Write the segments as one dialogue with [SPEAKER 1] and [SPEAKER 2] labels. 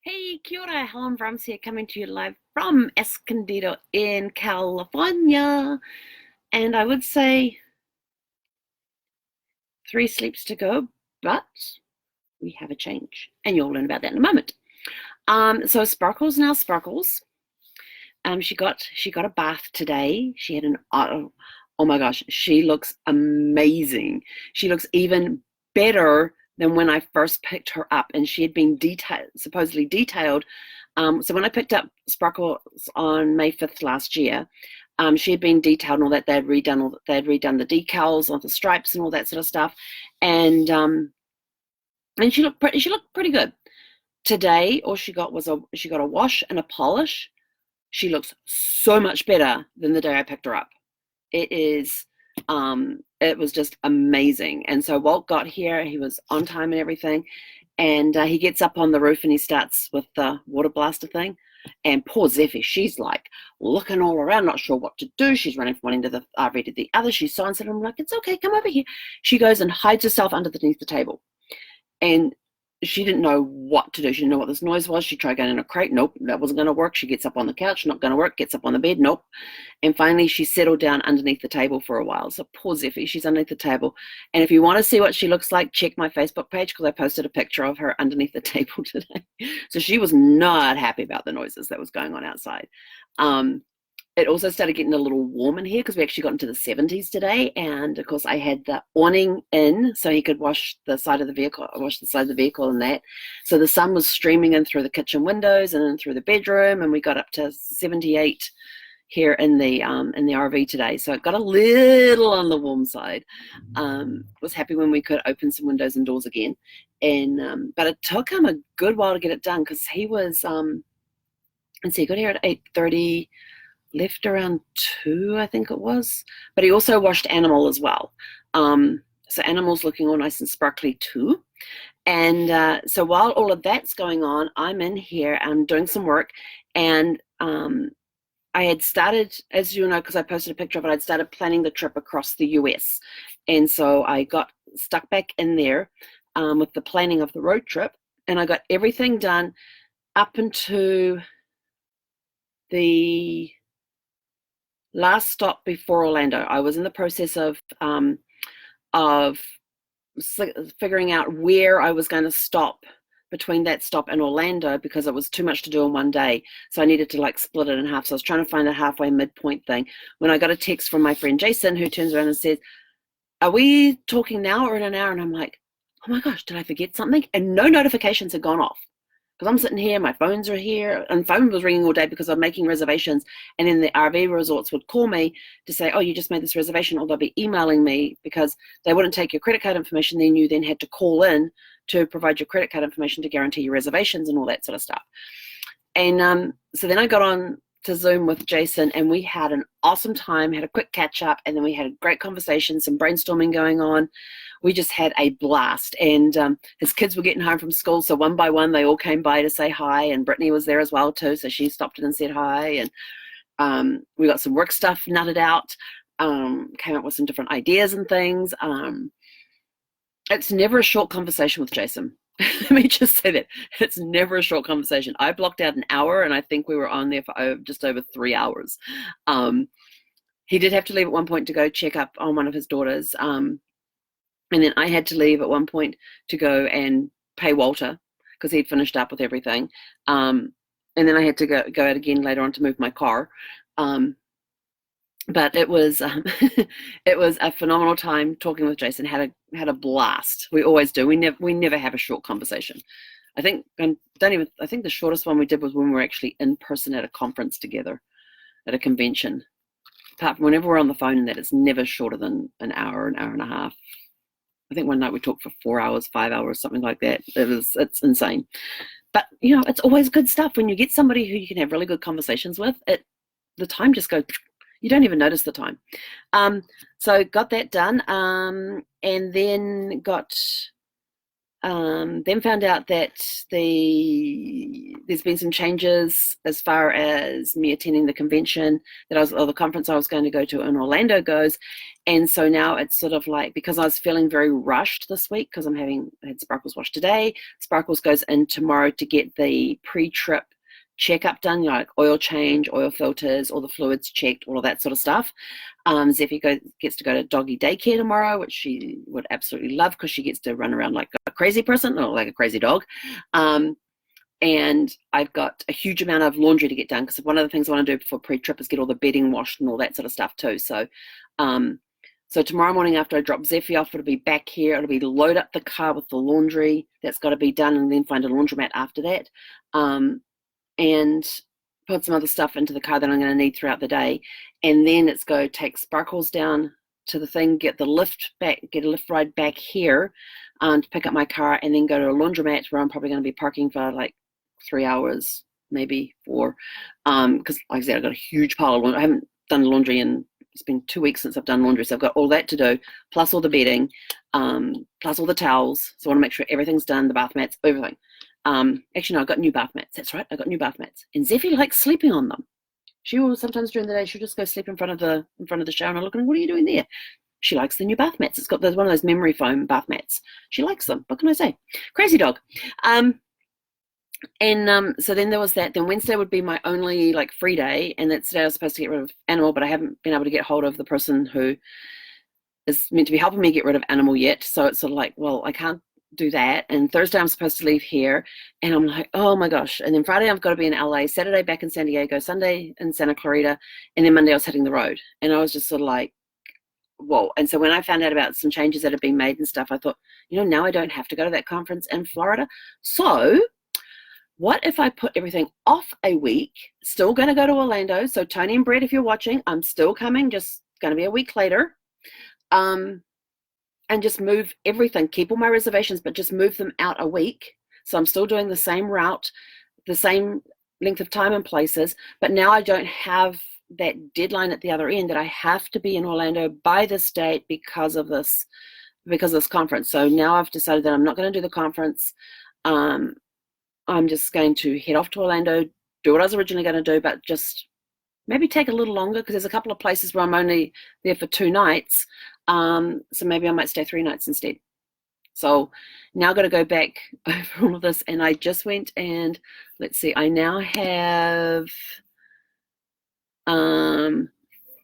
[SPEAKER 1] Hey, kia ora, Helen Brahms here, coming to you live from Escondido in California. And I would say 3 sleeps to go, but we have a change, and you'll learn about that in a moment. So Sparkles now Sparkles. She got a bath today. She had oh my gosh, she looks amazing. She looks even better than when I first picked her up, and she had been supposedly detailed. So when I picked up Sparkles on May 5th last year, she had been detailed and all that. They'd redone the decals on the stripes and all that sort of stuff, and she looked pretty good. Today, all she got a wash and a polish. She looks so much better than the day I picked her up. It was just amazing. And so Walt got here, he was on time and everything, and he gets up on the roof and he starts with the water blaster thing. And poor Zeffie, she's like looking all around, not sure what to do. She's running from one end of the RV to the other. She signs it. I'm like, it's okay, come over here. She goes and hides herself underneath the table. And she didn't know what to do. She didn't know what this noise was. She tried going in a crate. Nope, that wasn't going to work. She gets up on the couch. Not going to work. Gets up on the bed. Nope. And finally, she settled down underneath the table for a while. So poor Zeffie, she's underneath the table. And if you want to see what she looks like, check my Facebook page because I posted a picture of her underneath the table today. So she was not happy about the noises that was going on outside. It also started getting a little warm in here because we actually got into the 70s today, and of course I had the awning in so he could wash the side of the vehicle and that. So the sun was streaming in through the kitchen windows and in through the bedroom, and we got up to 78 here in the RV today. So it got a little on the warm side. Was happy when we could open some windows and doors again, and but it took him a good while to get it done because he was he got here at 8:30. Left around 2, I think it was. But he also washed Animal as well. So Animal's looking all nice and sparkly too. And so while all of that's going on, I'm in here, I'm doing some work, and I had started, as you know, because I posted a picture of it, I'd started planning the trip across the US. And so I got stuck back in there with the planning of the road trip, and I got everything done up into the last stop before Orlando. I was in the process of figuring out where I was going to stop between that stop and Orlando because it was too much to do in one day. So I needed to like split it in half. So I was trying to find a halfway midpoint thing when I got a text from my friend Jason, who turns around and says, "Are we talking now or in an hour?" And I'm like, oh my gosh, did I forget something? And no notifications had gone off. Because I'm sitting here, my phones are here, and phone was ringing all day because I'm making reservations. And then the RV resorts would call me to say, oh, you just made this reservation, or they'll be emailing me because they wouldn't take your credit card information. Then you then had to call in to provide your credit card information to guarantee your reservations and all that sort of stuff. And so then I got on to Zoom with Jason, and we had an awesome time, had a quick catch up, and then we had a great conversation, some brainstorming going on. We just had a blast, and his kids were getting home from school, so one by one they all came by to say hi, and Brittany was there as well too, so she stopped in and said hi, and we got some work stuff nutted out, came up with some different ideas and things. It's never a short conversation with Jason. Let me just say that. It's never a short conversation. I blocked out an hour, and I think we were on there for just over 3 hours. He did have to leave at one point to go check up on one of his daughters. And then I had to leave at one point to go and pay Walter because he'd finished up with everything. And then I had to go out again later on to move my car. But it was it was a phenomenal time talking with Jason. Had a blast. We always do. We never have a short conversation. I think the shortest one we did was when we were actually in person at a conference together at a convention. Apart from whenever we're on the phone, and that it's never shorter than an hour and a half. I think one night we talked for 4 hours, 5 hours, something like that. It's insane. But it's always good stuff when you get somebody who you can have really good conversations with. The time just goes. You don't even notice the time. So got that done, and then got Then found out that there's been some changes as far as me attending the convention or the conference I was going to go to in Orlando goes. And so now it's sort of like, because I was feeling very rushed this week because I had Sparkles wash today. Sparkles goes in tomorrow to get the pre-trip checkup done, like oil change, oil filters, all the fluids checked, all of that sort of stuff. Zeffie gets to go to doggy daycare tomorrow, which she would absolutely love because she gets to run around like a crazy person or like a crazy dog. And I've got a huge amount of laundry to get done because one of the things I want to do before pre-trip is get all the bedding washed and all that sort of stuff too. So tomorrow morning after I drop Zeffie off, it'll be back here. It'll be load up the car with the laundry that's got to be done and then find a laundromat after that. And put some other stuff into the car that I'm going to need throughout the day. And then it's go take Sparkles down to the thing, get a lift ride back here to pick up my car, and then go to a laundromat where I'm probably going to be parking for like 3 hours, maybe 4. Because like I said, I've got a huge pile of laundry. I haven't done laundry it's been 2 weeks since I've done laundry, so I've got all that to do, plus all the bedding, plus all the towels. So I want to make sure everything's done, the bath mats, everything. Actually, no, I've got new bath mats. That's right, I got new bath mats. And Zeffie likes sleeping on them. She will sometimes during the day, she'll just go sleep in front of the shower, and I look at her, what are you doing there? She likes the new bath mats. It's got one of those memory foam bath mats. She likes them. What can I say? Crazy dog. So then there was that. Then Wednesday would be my only like free day, and that's today I was supposed to get rid of Animal, but I haven't been able to get hold of the person who is meant to be helping me get rid of Animal yet. So it's sort of like, well, I can't do that. And Thursday I'm supposed to leave here, and I'm like, oh my gosh. And then Friday I've got to be in LA, Saturday back in San Diego, Sunday in Santa Clarita, and then Monday I was hitting the road. And I was just sort of like, whoa. And so when I found out about some changes that had been made and stuff, I thought, now I don't have to go to that conference in Florida. So what if I put everything off a week, still going to go to Orlando. So Tony and Brett, if you're watching, I'm still coming, just going to be a week later. And just move everything, keep all my reservations, but just move them out a week. So I'm still doing the same route, the same length of time and places, but now I don't have that deadline at the other end that I have to be in Orlando by this date because of this conference. So now I've decided that I'm not going to do the conference. I'm just going to head off to Orlando, do what I was originally going to do, but just maybe take a little longer because there's a couple of places where I'm only there for 2 nights. So maybe I might stay 3 nights instead. So now I've got to go back over all of this. And I just went and let's see, I now have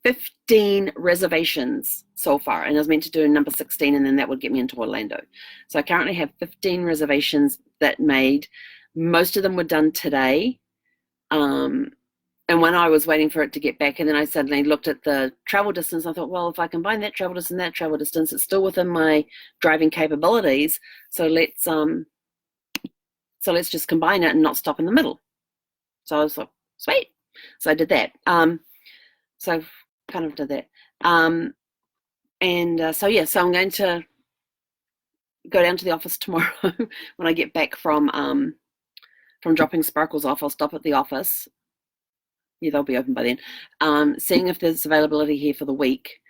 [SPEAKER 1] 15 reservations so far. And I was meant to do number 16, and then that would get me into Orlando. So I currently have 15 reservations that made. Most of them were done today. And when I was waiting for it to get back, and then I suddenly looked at the travel distance, I thought, well, if I combine that travel distance and that travel distance, it's still within my driving capabilities. So let's just combine it and not stop in the middle. So I was like, sweet. So I did that. So I kind of did that. So I'm going to go down to the office tomorrow when I get back from dropping Sparkles off. I'll stop at the office. Yeah, they'll be open by then. Seeing if there's availability here for the week,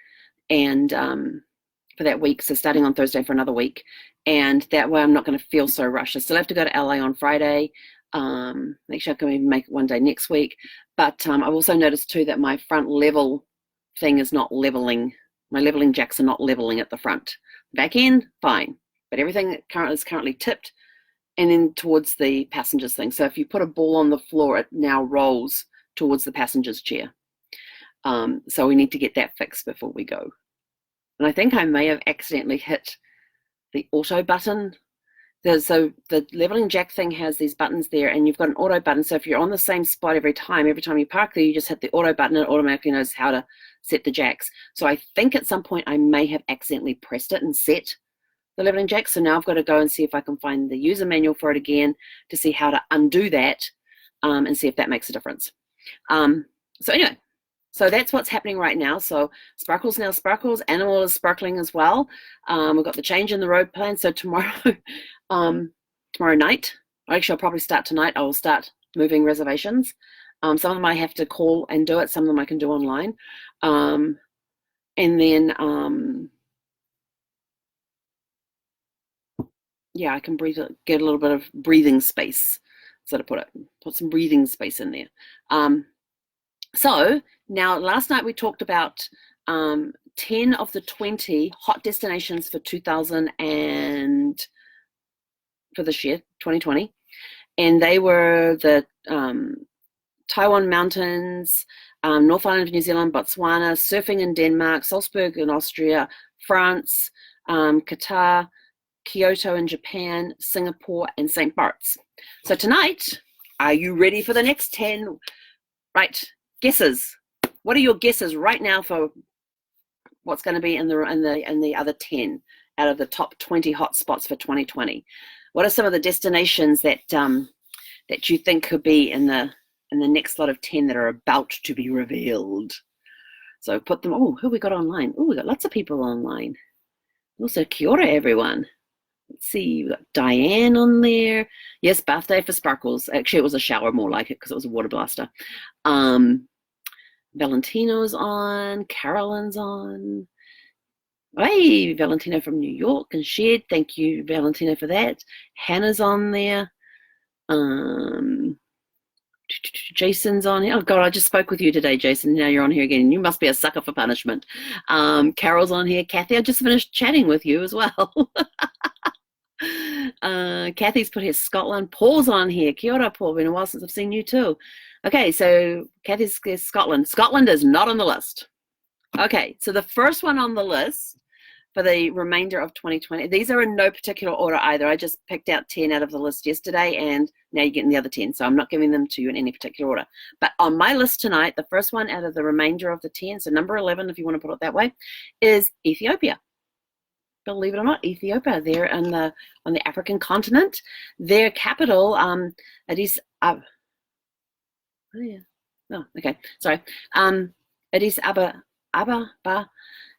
[SPEAKER 1] and for that week, so starting on Thursday for another week, and that way I'm not going to feel so rushed. I still have to go to LA on Friday. Make sure I can even make it one day next week. But I've also noticed too that my front level thing is not leveling. My leveling jacks are not leveling at the front. Back end, fine, but everything is currently tipped and then towards the passengers thing. So if you put a ball on the floor, it now rolls towards the passenger's chair. So we need to get that fixed before we go. And I think I may have accidentally hit the auto button. So the leveling jack thing has these buttons there, and you've got an auto button. So if you're on the same spot every time you park there, you just hit the auto button, and it automatically knows how to set the jacks. So I think at some point I may have accidentally pressed it and set the leveling jack. So now I've got to go and see if I can find the user manual for it again to see how to undo that, and see if that makes a difference. So anyway, so that's what's happening right now. So Sparkles now sparkles, Animal is sparkling as well. We've got the change in the road plan. So tomorrow night, actually I'll probably start tonight, I will start moving reservations. Some of them I have to call and do it, some of them I can do online. And then yeah, I can breathe, get a little bit of breathing space. So to put some breathing space in there. So now last night we talked about 10 of the 20 hot destinations for 2000 and for this year, 2020. And they were the Taiwan Mountains, North Island of New Zealand, Botswana, surfing in Denmark, Salzburg in Austria, France, Qatar, Kyoto in Japan, Singapore, and St. Bart's. So tonight, are you ready for the next 10? Right, guesses. What are your guesses right now for what's going to be in the other 10 out of the top 20 hotspots for 2020? What are some of the destinations that that you think could be in the next lot of 10 that are about to be revealed? So put them. Oh, who we got online? Oh, we got lots of people online. Also, kia ora, everyone. Let's see, we got Diane on there. Yes, birthday for Sparkles. Actually, it was a shower more like it because it was a water blaster. Valentino's on. Carolyn's on. Hey, Valentino from New York and shared. Thank you, Valentino, for that. Hannah's on there. Jason's on here. Oh God, I just spoke with you today, Jason. Now you're on here again. You must be a sucker for punishment. Carol's on here. Kathy, I just finished chatting with you as well. Kathy's put here Scotland. Paul's on here. Kia ora, Paul. Been a while since I've seen you too. Okay, so Kathy's Scotland. Scotland is not on the list. Okay, so the first one on the list for the remainder of 2020. These are in no particular order either. I just picked out 10 out of the list yesterday, and now you're getting the other 10. So I'm not giving them to you in any particular order. But on my list tonight, the first one out of the remainder of the 10, so number 11, if you want to put it that way, is Ethiopia. Believe it or not, Ethiopia. They're on the African continent. Their capital, Addis Ababa. Oh yeah. Oh, okay. Sorry. Addis Ababa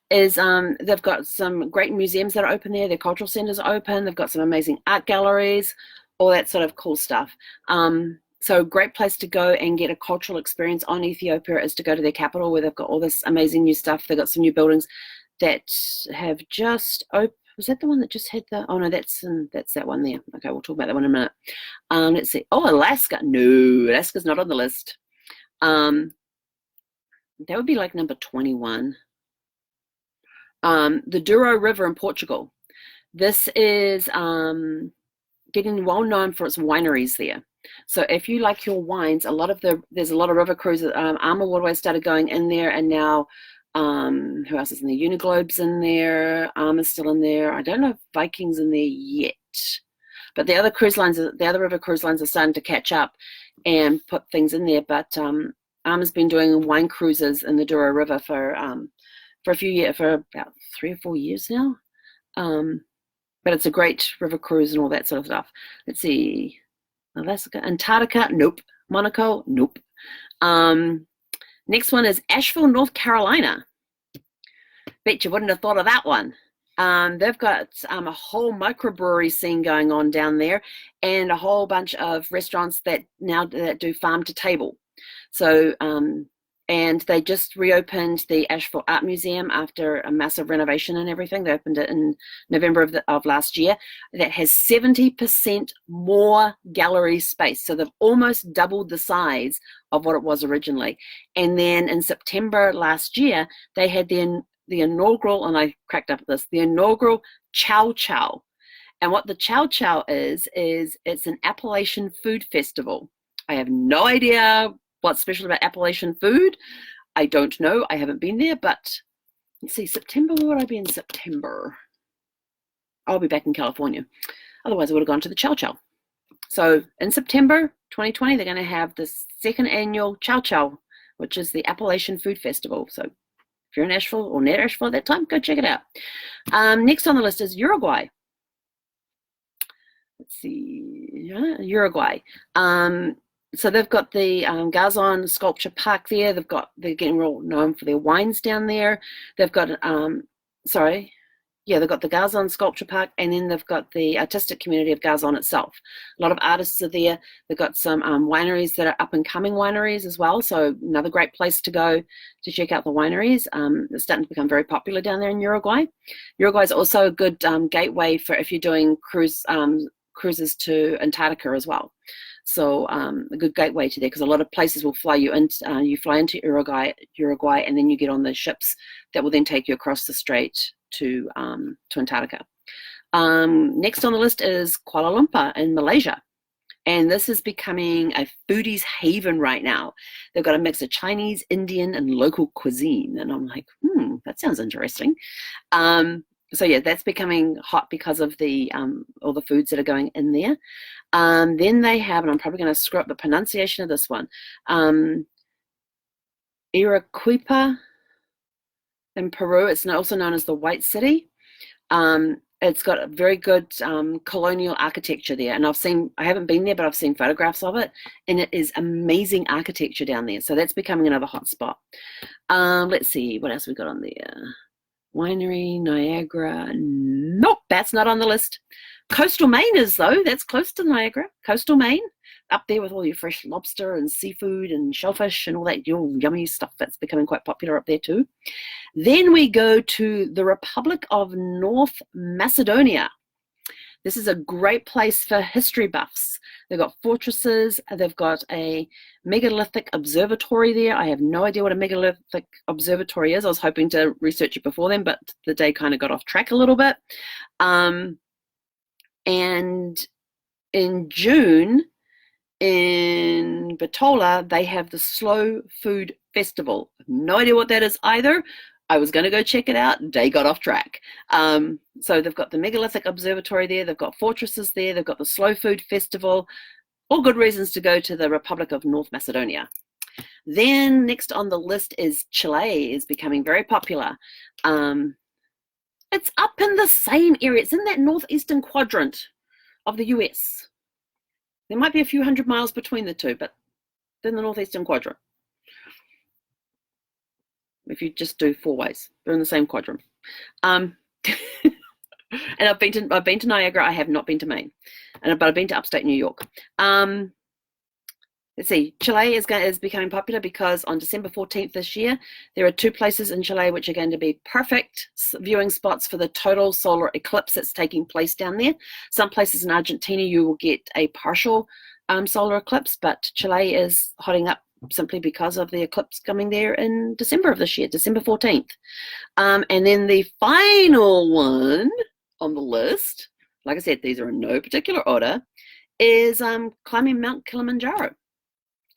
[SPEAKER 1] is they've got some great museums that are open there. Their cultural centers are open. They've got some amazing art galleries, all that sort of cool stuff. So great place to go and get a cultural experience on Ethiopia is to go to their capital where they've got all this amazing new stuff. They've got some new buildings that have just opened. Was that the one that just had the? Oh no, that's that one there. Okay, we'll talk about that one in a minute. Let's see. Oh, Alaska. No, Alaska's not on the list. That would be like number 21. The Douro River in Portugal. This is getting well known for its wineries there. So if you like your wines, there's a lot of river cruises. Armour Waterways started going in there, and now who else is in there? Uniglobe's in there. Armour's still in there. I don't know if Viking's in there yet, but the other river cruise lines are starting to catch up and put things in there. But Armour's been doing wine cruises in the Douro River for a few years, for about 3 or 4 years now. But it's a great river cruise and all that sort of stuff. Let's see. Alaska, Antarctica, nope. Monaco, nope. Next one is Asheville, North Carolina. Bet you wouldn't have thought of that one. They've got a whole microbrewery scene going on down there, and a whole bunch of restaurants that do farm to table. So, and they just reopened the Asheville Art Museum after a massive renovation and everything. They opened it in November of last year. That has 70% more gallery space. So they've almost doubled the size of what it was originally. And then in September last year, they had the inaugural, and I cracked up at this, the inaugural Chow Chow. And what the Chow Chow is it's an Appalachian food festival. I have no idea what's special about Appalachian food. I don't know. I haven't been there, but let's see, September, where would I be in September? I'll be back in California. Otherwise, I would have gone to the Chow Chow. So in September 2020, they're going to have the second annual Chow Chow, which is the Appalachian Food Festival. So if you're in Asheville or near Asheville at that time, go check it out. Next on the list is Uruguay. Let's see, Uruguay. So they've got the Garzon Sculpture Park there. They're getting real known for their wines down there. They've got, yeah, they've got the Garzon Sculpture Park, and then they've got the artistic community of Garzon itself. A lot of artists are there. They've got some wineries that are up-and-coming wineries as well, so another great place to go to check out the wineries. It's starting to become very popular down there in Uruguay. Uruguay is also a good gateway for if you're doing cruises to Antarctica as well. So a good gateway to there, because a lot of places will fly you in. You fly into Uruguay, and then you get on the ships that will then take you across the strait to Antarctica. Next on the list is Kuala Lumpur in Malaysia. And this is becoming a foodie's haven right now. They've got a mix of Chinese, Indian, and local cuisine. And I'm like, that sounds interesting. So yeah, that's becoming hot because of the all the foods that are going in there. Then they have, and I'm probably going to screw up the pronunciation of this one, Arequipa in Peru. It's also known as the White City. It's got a very good colonial architecture there, and I haven't been there, but I've seen photographs of it, and it is amazing architecture down there. So that's becoming another hot spot. Let's see, what else we got on there? Winery, Niagara. Nope, that's not on the list. Coastal Maine is, though. That's close to Niagara. Coastal Maine, up there with all your fresh lobster and seafood and shellfish and all that yummy stuff that's becoming quite popular up there too. Then we go to the Republic of North Macedonia. This is a great place for history buffs. They've got fortresses. They've got a megalithic observatory there. I have no idea what a megalithic observatory is. I was hoping to research it before then, but the day kind of got off track a little bit. And in June, in Bitola, they have the Slow Food Festival. No idea what that is either. I was going to go check it out. They got off track. So they've got the megalithic observatory there. They've got fortresses there. They've got the Slow Food Festival. All good reasons to go to the Republic of North Macedonia. Then next on the list is Chile, is becoming very popular. It's up in the same area. It's in that northeastern quadrant of the US. There might be a few hundred miles between the two, but they're in the northeastern quadrant. If you just do 4 ways, they're in the same quadrant. And I've been to Niagara. I have not been to Maine, but I've been to upstate New York. Let's see. Chile is becoming popular because on December 14th this year, there are 2 places in Chile which are going to be perfect viewing spots for the total solar eclipse that's taking place down there. Some places in Argentina you will get a partial solar eclipse, but Chile is hotting up simply because of the eclipse coming there in December of this year, December 14th. And then the final one on the list, like I said, these are in no particular order, is climbing Mount Kilimanjaro.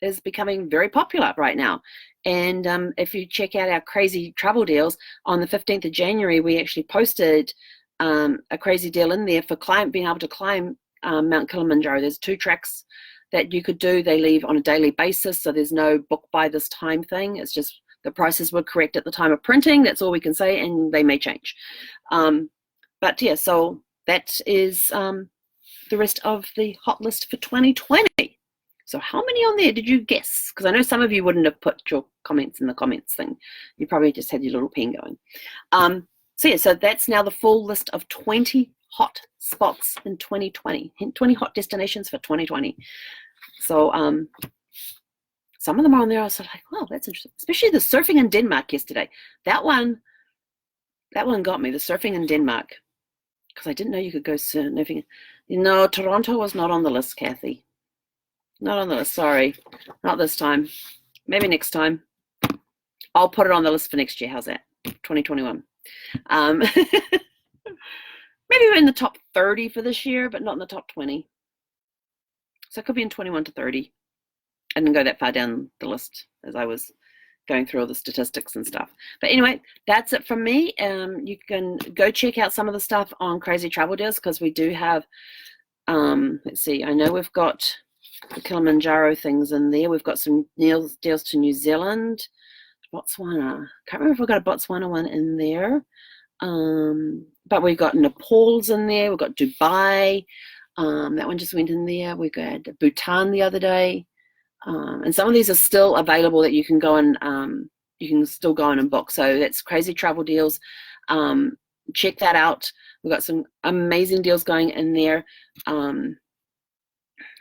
[SPEAKER 1] Is becoming very popular right now. And if you check out our crazy travel deals, on the 15th of January, we actually posted a crazy deal in there for being able to climb Mount Kilimanjaro. There's 2 tracks that you could do. They leave on a daily basis, so there's no book by this time thing. It's just the prices were correct at the time of printing. That's all we can say, and they may change. But yeah, so that is the rest of the hot list for 2020. So how many on there did you guess? Because I know some of you wouldn't have put your comments in the comments thing. You probably just had your little pen going. So yeah, so that's now the full list of 20 hot spots in 2020. 20 hot destinations for 2020. So some of them are on there. I was like, wow, that's interesting. Especially the surfing in Denmark yesterday. That one got me, the surfing in Denmark. Because I didn't know you could go surfing. No, Toronto was not on the list, Kathy. Not on the list, sorry. Not this time. Maybe next time. I'll put it on the list for next year. How's that? 2021. Maybe we're in the top 30 for this year, but not in the top 20. So it could be in 21 to 30. I didn't go that far down the list as I was going through all the statistics and stuff. But anyway, that's it from me. You can go check out some of the stuff on Crazy Travel Deals because we do have, let's see, I know we've got the Kilimanjaro things in there. We've got some deals to New Zealand, Botswana. Can't remember if we've got a Botswana one in there. But we've got Nepal's in there. We've got Dubai. That one just went in there. We got Bhutan the other day. And some of these are still available that you can go and you can still go on and book. So that's Crazy Travel Deals. check that out. We've got some amazing deals going in there. I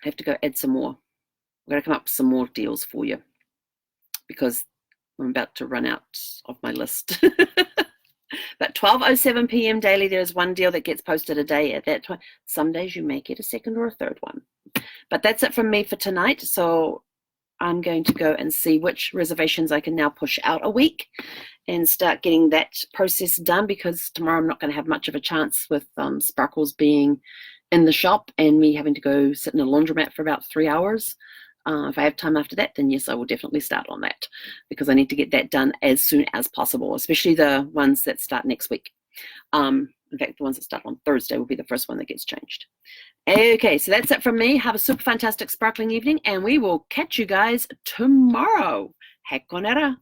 [SPEAKER 1] have to go add some more. I'm going to come up with some more deals for you because I'm about to run out of my list. But 12:07 p.m. daily, there's one deal that gets posted a day at that time. Some days you may get a second or a third one. But that's it from me for tonight. So I'm going to go and see which reservations I can now push out a week and start getting that process done, because tomorrow I'm not going to have much of a chance with Sparkles being in the shop and me having to go sit in a laundromat for about 3 hours. If I have time after that, then yes, I will definitely start on that, because I need to get that done as soon as possible, especially the ones that start next week. In fact, the ones that start on Thursday will be the first one that gets changed. Okay, so that's it from me. Have a super fantastic sparkling evening, and we will catch you guys tomorrow. Hek konera.